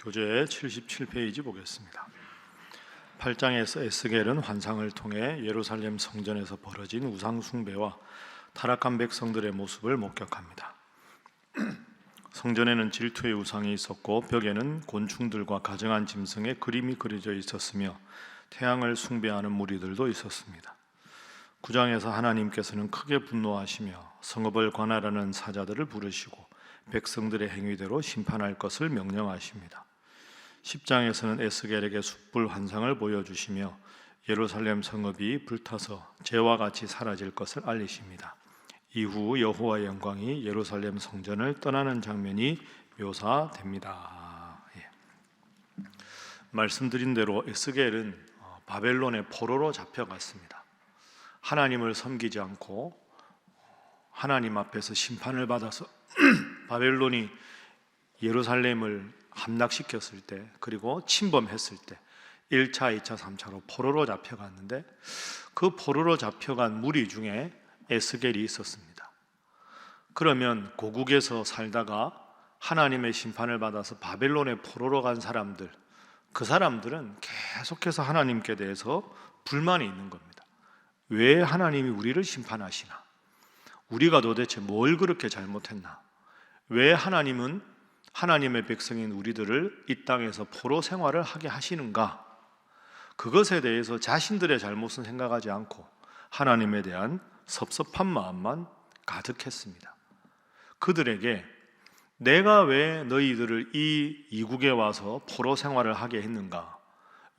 교재 77페이지 보겠습니다. 8장에서 에스겔은 환상을 통해 예루살렘 성전에서 벌어진 우상 숭배와 타락한 백성들의 모습을 목격합니다. 성전에는 질투의 우상이 있었고 벽에는 곤충들과 가증한 짐승의 그림이 그려져 있었으며 태양을 숭배하는 무리들도 있었습니다. 9장에서 하나님께서는 크게 분노하시며 성읍을 관할하는 사자들을 부르시고 백성들의 행위대로 심판할 것을 명령하십니다. 10장에서는 에스겔에게 숯불 환상을 보여주시며 예루살렘 성읍이 불타서 재와 같이 사라질 것을 알리십니다. 이후 여호와의 영광이 예루살렘 성전을 떠나는 장면이 묘사됩니다. 말씀드린 대로 에스겔은 바벨론의 포로로 잡혀갔습니다. 하나님을 섬기지 않고 하나님 앞에서 심판을 받아서 바벨론이 예루살렘을 함락시켰을 때, 그리고 침범했을 때 1차, 2차, 3차로 포로로 잡혀갔는데, 그 포로로 잡혀간 무리 중에 에스겔이 있었습니다. 그러면 고국에서 살다가 하나님의 심판을 받아서 바벨론의 포로로 간 사람들, 그 사람들은 계속해서 하나님께 대해서 불만이 있는 겁니다. 왜 하나님이 우리를 심판하시나? 우리가 도대체 뭘 그렇게 잘못했나? 왜 하나님은 하나님의 백성인 우리들을 이 땅에서 포로 생활을 하게 하시는가? 그것에 대해서 자신들의 잘못은 생각하지 않고 하나님에 대한 섭섭한 마음만 가득했습니다. 그들에게 내가 왜 너희들을 이 이국에 와서 포로 생활을 하게 했는가?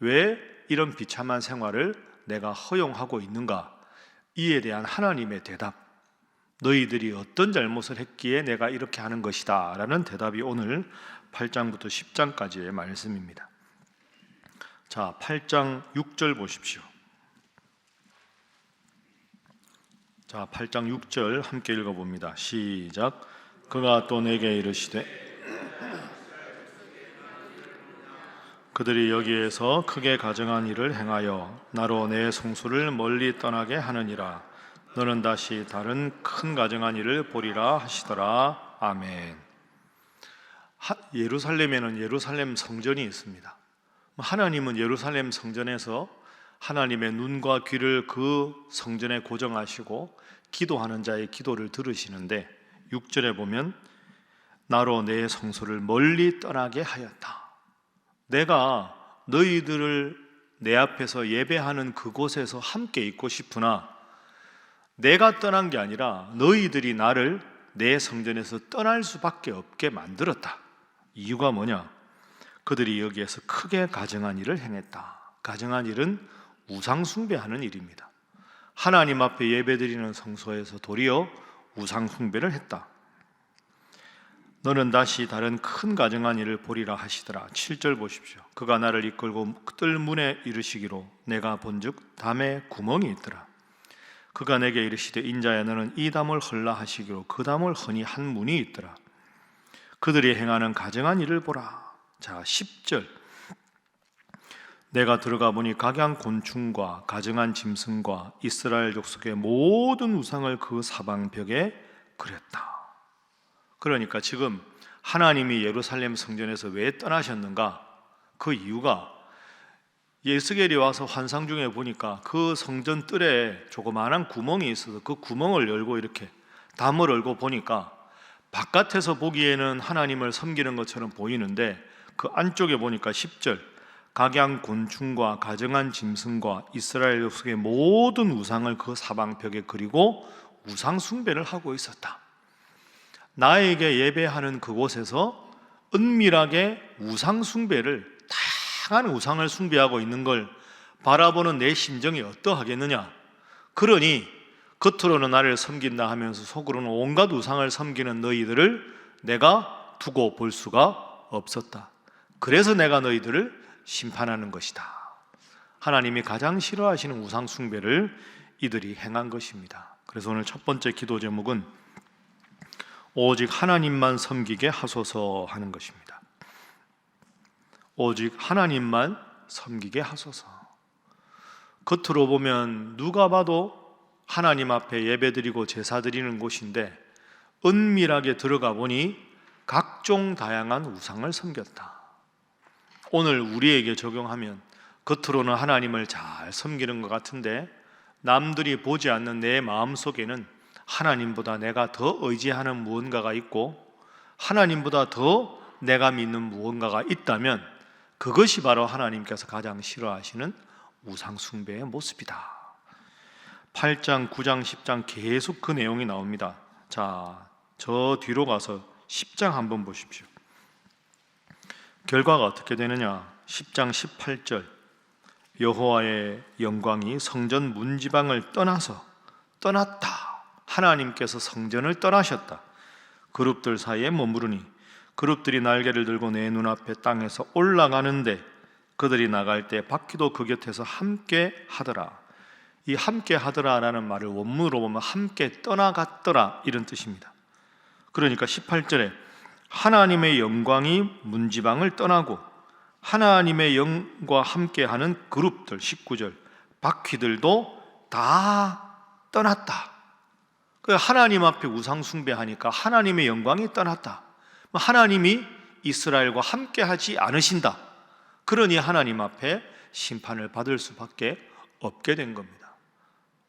왜 이런 비참한 생활을 내가 허용하고 있는가? 이에 대한 하나님의 대답, 너희들이 어떤 잘못을 했기에 내가 이렇게 하는 것이다 라는 대답이 오늘 8장부터 10장까지의 말씀입니다. 자, 8장 6절 보십시오. 자, 8장 6절 함께 읽어봅니다. 시작. 그가 또 내게 이르시되 그들이 여기에서 크게 가증한 일을 행하여 나로 내 성소를 멀리 떠나게 하느니라. 너는 다시 다른 큰 가증한 일을 보리라 하시더라. 아멘. 예루살렘에는 예루살렘 성전이 있습니다. 하나님은 예루살렘 성전에서 하나님의 눈과 귀를 그 성전에 고정하시고 기도하는 자의 기도를 들으시는데, 6절에 보면 나로 내 성소를 멀리 떠나게 하였다. 내가 너희들을 내 앞에서 예배하는 그곳에서 함께 있고 싶으나 내가 떠난 게 아니라 너희들이 나를 내 성전에서 떠날 수밖에 없게 만들었다. 이유가 뭐냐? 그들이 여기에서 크게 가증한 일을 행했다. 가증한 일은 우상 숭배하는 일입니다. 하나님 앞에 예배드리는 성소에서 도리어 우상 숭배를 했다. 너는 다시 다른 큰 가증한 일을 보리라 하시더라. 7절 보십시오. 그가 나를 이끌고 뜰문에 이르시기로 내가 본즉 담에 구멍이 있더라. 그가 내게 이르시되 인자야 너는 이 담을 헐라 하시기로 그 담을 허니 한 문이 있더라. 그들이 행하는 가증한 일을 보라. 자, 10절. 내가 들어가 보니 각양 곤충과 가증한 짐승과 이스라엘 족속의 모든 우상을 그 사방벽에 그렸다. 그러니까 지금 하나님이 예루살렘 성전에서 왜 떠나셨는가? 그 이유가 에스겔이 와서 환상 중에 보니까 그 성전 뜰에 조그마한 구멍이 있어서 그 구멍을 열고 이렇게 담을 열고 보니까 바깥에서 보기에는 하나님을 섬기는 것처럼 보이는데 그 안쪽에 보니까 10절 각양 곤충과 가증한 짐승과 이스라엘 족속의 모든 우상을 그 사방벽에 그리고 우상 숭배를 하고 있었다. 나에게 예배하는 그곳에서 은밀하게 우상 숭배를, 다양한 우상을 숭배하고 있는 걸 바라보는 내 심정이 어떠하겠느냐? 그러니 겉으로는 나를 섬긴다 하면서 속으로는 온갖 우상을 섬기는 너희들을 내가 두고 볼 수가 없었다. 그래서 내가 너희들을 심판하는 것이다. 하나님이 가장 싫어하시는 우상 숭배를 이들이 행한 것입니다. 그래서 오늘 첫 번째 기도 제목은 오직 하나님만 섬기게 하소서 하는 것입니다. 오직 하나님만 섬기게 하소서. 겉으로 보면 누가 봐도 하나님 앞에 예배드리고 제사드리는 곳인데 은밀하게 들어가 보니 각종 다양한 우상을 섬겼다. 오늘 우리에게 적용하면 겉으로는 하나님을 잘 섬기는 것 같은데 남들이 보지 않는 내 마음속에는 하나님보다 내가 더 의지하는 무언가가 있고 하나님보다 더 내가 믿는 무언가가 있다면 그것이 바로 하나님께서 가장 싫어하시는 우상숭배의 모습이다. 8장, 9장, 10장 계속 그 내용이 나옵니다. 자, 저 뒤로 가서 10장 한번 보십시오. 결과가 어떻게 되느냐? 10장 18절 여호와의 영광이 성전 문지방을 떠났다. 하나님께서 성전을 떠나셨다. 그룹들 사이에 머무르니 그룹들이 날개를 들고 내 눈앞에 땅에서 올라가는데 그들이 나갈 때 바퀴도 그 곁에서 함께 하더라. 이 함께 하더라라는 말을 원문으로 보면 함께 떠나갔더라 이런 뜻입니다. 그러니까 18절에 하나님의 영광이 문지방을 떠나고 하나님의 영과 함께하는 그룹들 19절 바퀴들도 다 떠났다. 하나님 앞에 우상 숭배하니까 하나님의 영광이 떠났다. 하나님이 이스라엘과 함께하지 않으신다. 그러니 하나님 앞에 심판을 받을 수밖에 없게 된 겁니다.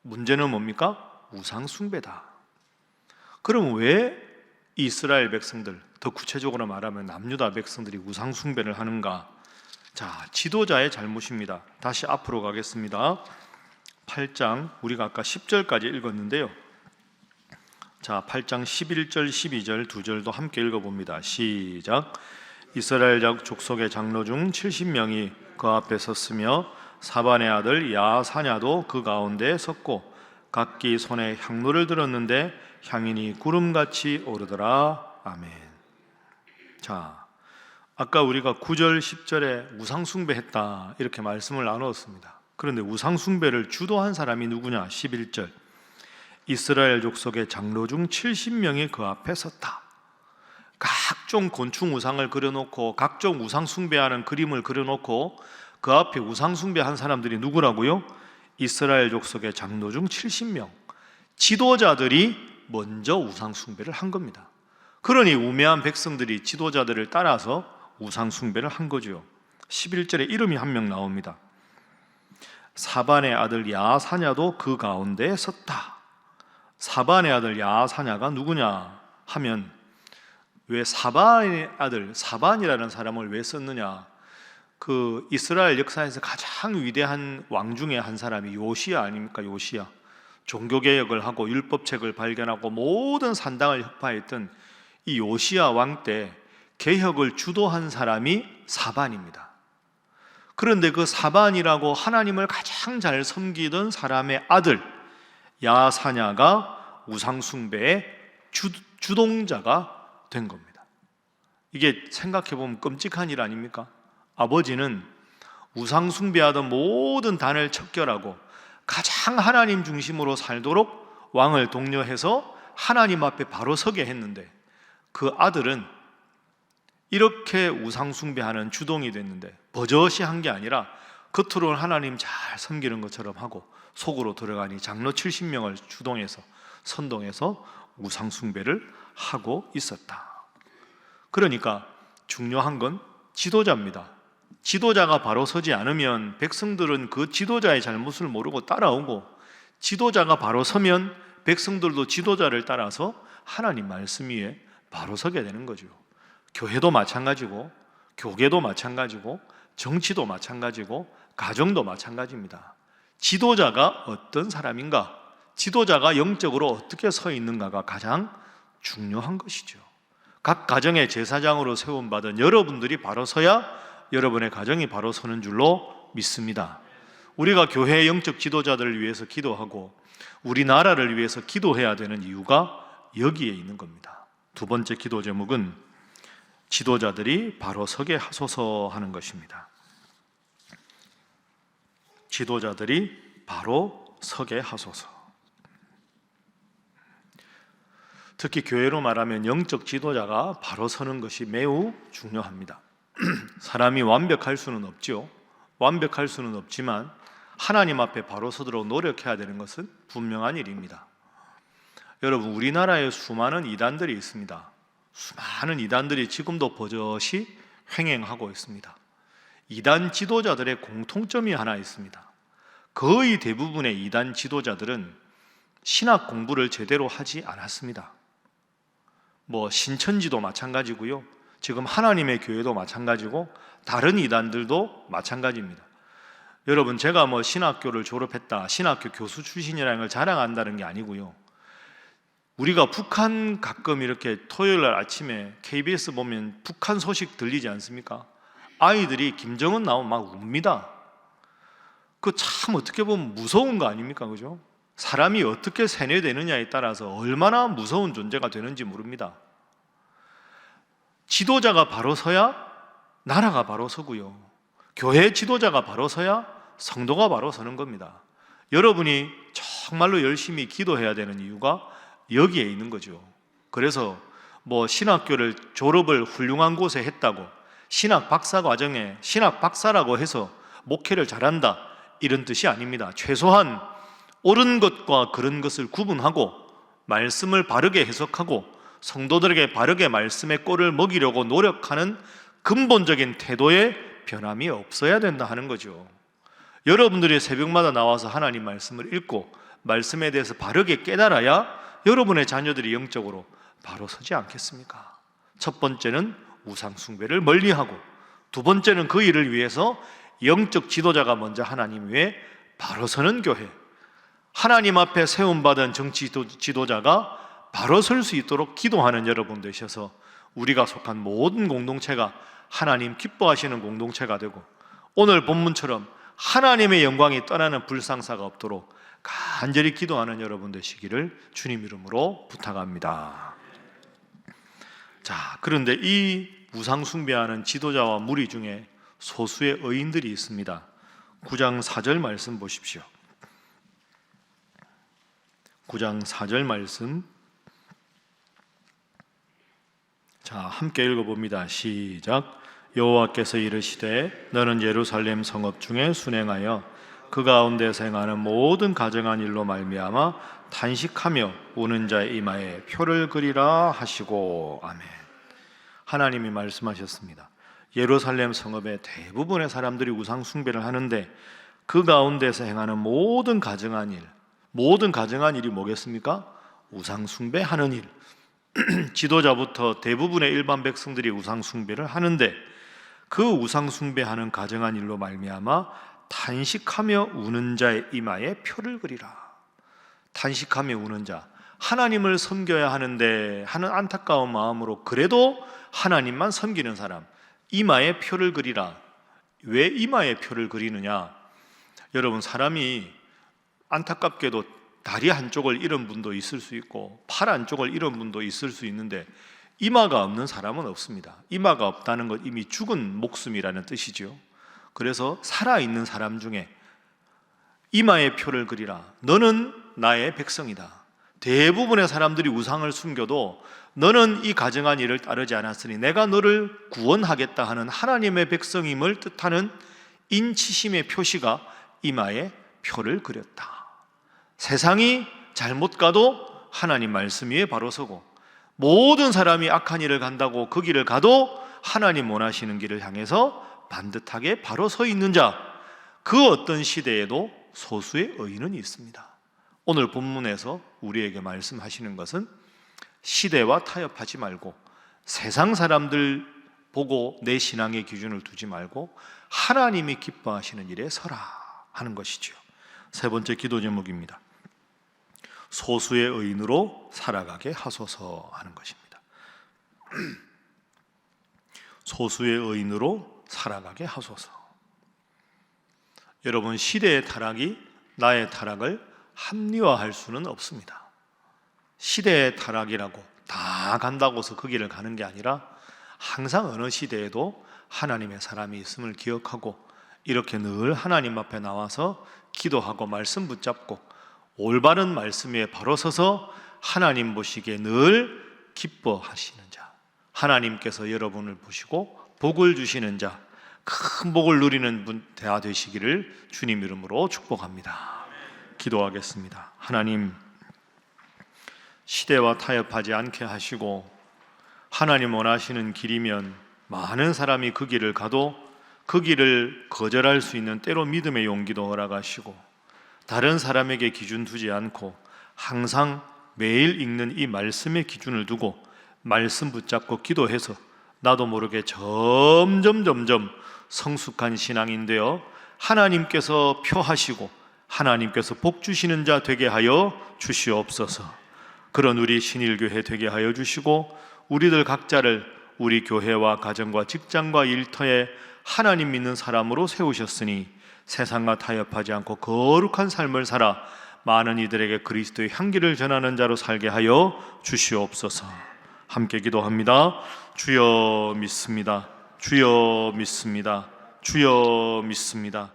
문제는 뭡니까? 우상 숭배다. 그럼 왜 이스라엘 백성들, 더 구체적으로 말하면 남유다 백성들이 우상 숭배를 하는가? 자, 지도자의 잘못입니다. 다시 앞으로 가겠습니다. 8장 우리가 아까 10절까지 읽었는데요. 자, 8장 11절, 12절 두 절도 함께 읽어봅니다. 시작. 이스라엘 족속의 장로 중 70명이 그 앞에 섰으며 사반의 아들 야사냐도 그 가운데에 섰고 각기 손에 향로를 들었는데 향인이 구름같이 오르더라. 아멘. 자, 아까 우리가 9절, 10절에 우상숭배했다 이렇게 말씀을 나누었습니다. 그런데 우상숭배를 주도한 사람이 누구냐? 11절 이스라엘 족속의 장로 중 70명이 그 앞에 섰다. 각종 곤충 우상을 그려놓고 각종 우상숭배하는 그림을 그려놓고 그 앞에 우상숭배한 사람들이 누구라고요? 이스라엘 족속의 장로 중 70명 지도자들이 먼저 우상숭배를 한 겁니다. 그러니 우매한 백성들이 지도자들을 따라서 우상숭배를 한 거죠. 11절에 이름이 한 명 나옵니다. 사반의 아들 야사냐도 그 가운데에 섰다. 사반의 아들 야사냐가 누구냐 하면 왜 사반의 아들 사반이라는 사람을 왜 썼느냐? 그 이스라엘 역사에서 가장 위대한 왕 중에 한 사람이 요시야 아닙니까? 요시야. 종교개혁을 하고 율법책을 발견하고 모든 산당을 혁파했던 이 요시야 왕 때 개혁을 주도한 사람이 사반입니다. 그런데 그 사반이라고 하나님을 가장 잘 섬기던 사람의 아들 야사냐가 우상숭배의 주동자가 된 겁니다. 이게 생각해보면 끔찍한 일 아닙니까? 아버지는 우상숭배하던 모든 단을 척결하고 가장 하나님 중심으로 살도록 왕을 독려해서 하나님 앞에 바로 서게 했는데 그 아들은 이렇게 우상숭배하는 주동이 됐는데 버젓이 한 게 아니라 겉으로는 하나님 잘 섬기는 것처럼 하고 속으로 들어가니 장로 70명을 주동해서 선동해서 우상숭배를 하고 있었다. 그러니까 중요한 건 지도자입니다. 지도자가 바로 서지 않으면 백성들은 그 지도자의 잘못을 모르고 따라오고 지도자가 바로 서면 백성들도 지도자를 따라서 하나님 말씀 위에 바로 서게 되는 거죠. 교회도 마찬가지고 교계도 마찬가지고 정치도 마찬가지고 가정도 마찬가지입니다. 지도자가 어떤 사람인가, 지도자가 영적으로 어떻게 서 있는가가 가장 중요한 것이죠. 각 가정의 제사장으로 세움받은 여러분들이 바로 서야 여러분의 가정이 바로 서는 줄로 믿습니다. 우리가 교회의 영적 지도자들을 위해서 기도하고 우리나라를 위해서 기도해야 되는 이유가 여기에 있는 겁니다. 두 번째 기도 제목은 지도자들이 바로 서게 하소서 하는 것입니다. 지도자들이 바로 서게 하소서. 특히 교회로 말하면 영적 지도자가 바로 서는 것이 매우 중요합니다. 사람이 완벽할 수는 없죠. 완벽할 수는 없지만 하나님 앞에 바로 서도록 노력해야 되는 것은 분명한 일입니다. 여러분, 우리나라에 수많은 이단들이 있습니다. 수많은 이단들이 지금도 버젓이 횡행하고 있습니다. 이단 지도자들의 공통점이 하나 있습니다. 거의 대부분의 이단 지도자들은 신학 공부를 제대로 하지 않았습니다. 신천지도 마찬가지고요, 지금 하나님의 교회도 마찬가지고 다른 이단들도 마찬가지입니다. 여러분, 제가 신학교를 졸업했다, 신학교 교수 출신이라는 걸 자랑한다는 게 아니고요, 우리가 북한 가끔 이렇게 토요일 날 아침에 KBS 보면 북한 소식 들리지 않습니까? 아이들이 김정은 나오면 막 웁니다. 그 참 어떻게 보면 무서운 거 아닙니까? 그죠? 사람이 어떻게 세뇌되느냐에 따라서 얼마나 무서운 존재가 되는지 모릅니다. 지도자가 바로 서야 나라가 바로 서고요, 교회 지도자가 바로 서야 성도가 바로 서는 겁니다. 여러분이 정말로 열심히 기도해야 되는 이유가 여기에 있는 거죠. 그래서 신학교를 졸업을 훌륭한 곳에 했다고 신학 박사 과정에 신학 박사라고 해서 목회를 잘한다, 이런 뜻이 아닙니다. 최소한 옳은 것과 그런 것을 구분하고 말씀을 바르게 해석하고 성도들에게 바르게 말씀의 꼴을 먹이려고 노력하는 근본적인 태도에 변함이 없어야 된다 하는 거죠. 여러분들이 새벽마다 나와서 하나님 말씀을 읽고 말씀에 대해서 바르게 깨달아야 여러분의 자녀들이 영적으로 바로 서지 않겠습니까? 첫 번째는 우상 숭배를 멀리하고, 두 번째는 그 일을 위해서 영적 지도자가 먼저 하나님 위에 바로 서는 교회, 하나님 앞에 세움받은 정치 지도자가 바로 설 수 있도록 기도하는 여러분 되셔서 우리가 속한 모든 공동체가 하나님 기뻐하시는 공동체가 되고, 오늘 본문처럼 하나님의 영광이 떠나는 불상사가 없도록 간절히 기도하는 여러분 되시기를 주님 이름으로 부탁합니다. 자, 그런데 이 우상 숭배하는 지도자와 무리 중에 소수의 의인들이 있습니다. 9장 4절 말씀 보십시오. 9장 4절 말씀, 자, 함께 읽어봅니다. 시작. 여호와께서 이르시되 너는 예루살렘 성읍 중에 순행하여 그 가운데서 행하는 모든 가증한 일로 말미암아 탄식하며 우는 자의 이마에 표를 그리라 하시고. 아멘. 하나님이 말씀하셨습니다. 예루살렘 성읍의 대부분의 사람들이 우상 숭배를 하는데 그 가운데서 행하는 모든 가증한 일, 모든 가증한 일이 뭐겠습니까? 우상 숭배하는 일. 지도자부터 대부분의 일반 백성들이 우상 숭배를 하는데 그 우상 숭배하는 가증한 일로 말미암아 탄식하며 우는 자의 이마에 표를 그리라. 탄식하며 우는 자, 하나님을 섬겨야 하는데 하는 안타까운 마음으로 그래도 하나님만 섬기는 사람, 이마에 표를 그리라. 왜 이마에 표를 그리느냐? 여러분, 사람이 안타깝게도 다리 한쪽을 잃은 분도 있을 수 있고 팔 한쪽을 잃은 분도 있을 수 있는데 이마가 없는 사람은 없습니다. 이마가 없다는 것 이미 죽은 목숨이라는 뜻이죠. 그래서 살아있는 사람 중에 이마에 표를 그리라. 너는 나의 백성이다. 대부분의 사람들이 우상을 숨겨도 너는 이 가증한 일을 따르지 않았으니 내가 너를 구원하겠다 하는 하나님의 백성임을 뜻하는 인치심의 표시가 이마에 표를 그렸다. 세상이 잘못 가도 하나님 말씀 위에 바로 서고, 모든 사람이 악한 일을 간다고 그 길을 가도 하나님 원하시는 길을 향해서 반듯하게 바로 서 있는 자, 그 어떤 시대에도 소수의 의인은 있습니다. 오늘 본문에서 우리에게 말씀하시는 것은 시대와 타협하지 말고 세상 사람들 보고 내 신앙의 기준을 두지 말고 하나님이 기뻐하시는 일에 서라 하는 것이죠. 세 번째 기도 제목입니다. 소수의 의인으로 살아가게 하소서 하는 것입니다. 소수의 의인으로 살아가게 하소서. 여러분, 시대의 타락이 나의 타락을 합리화할 수는 없습니다. 시대의 타락이라고 다 간다고 해서 그 길을 가는 게 아니라 항상 어느 시대에도 하나님의 사람이 있음을 기억하고 이렇게 늘 하나님 앞에 나와서 기도하고 말씀 붙잡고 올바른 말씀 위에 바로 서서 하나님 보시기에 늘 기뻐하시는 자, 하나님께서 여러분을 보시고 복을 주시는 자, 큰 복을 누리는 분 다 되시기를 주님 이름으로 축복합니다. 기도하겠습니다. 하나님, 시대와 타협하지 않게 하시고 하나님 원하시는 길이면 많은 사람이 그 길을 가도 그 길을 거절할 수 있는 때로 믿음의 용기도 허락하시고, 다른 사람에게 기준 두지 않고 항상 매일 읽는 이 말씀의 기준을 두고 말씀 붙잡고 기도해서 나도 모르게 점점 성숙한 신앙인 되어 하나님께서 표하시고 하나님께서 복 주시는 자 되게 하여 주시옵소서. 그런 우리 신일교회 되게 하여 주시고, 우리들 각자를 우리 교회와 가정과 직장과 일터에 하나님 믿는 사람으로 세우셨으니 세상과 타협하지 않고 거룩한 삶을 살아 많은 이들에게 그리스도의 향기를 전하는 자로 살게 하여 주시옵소서. 함께 기도합니다. 주여 믿습니다. 주여 믿습니다. 주여 믿습니다.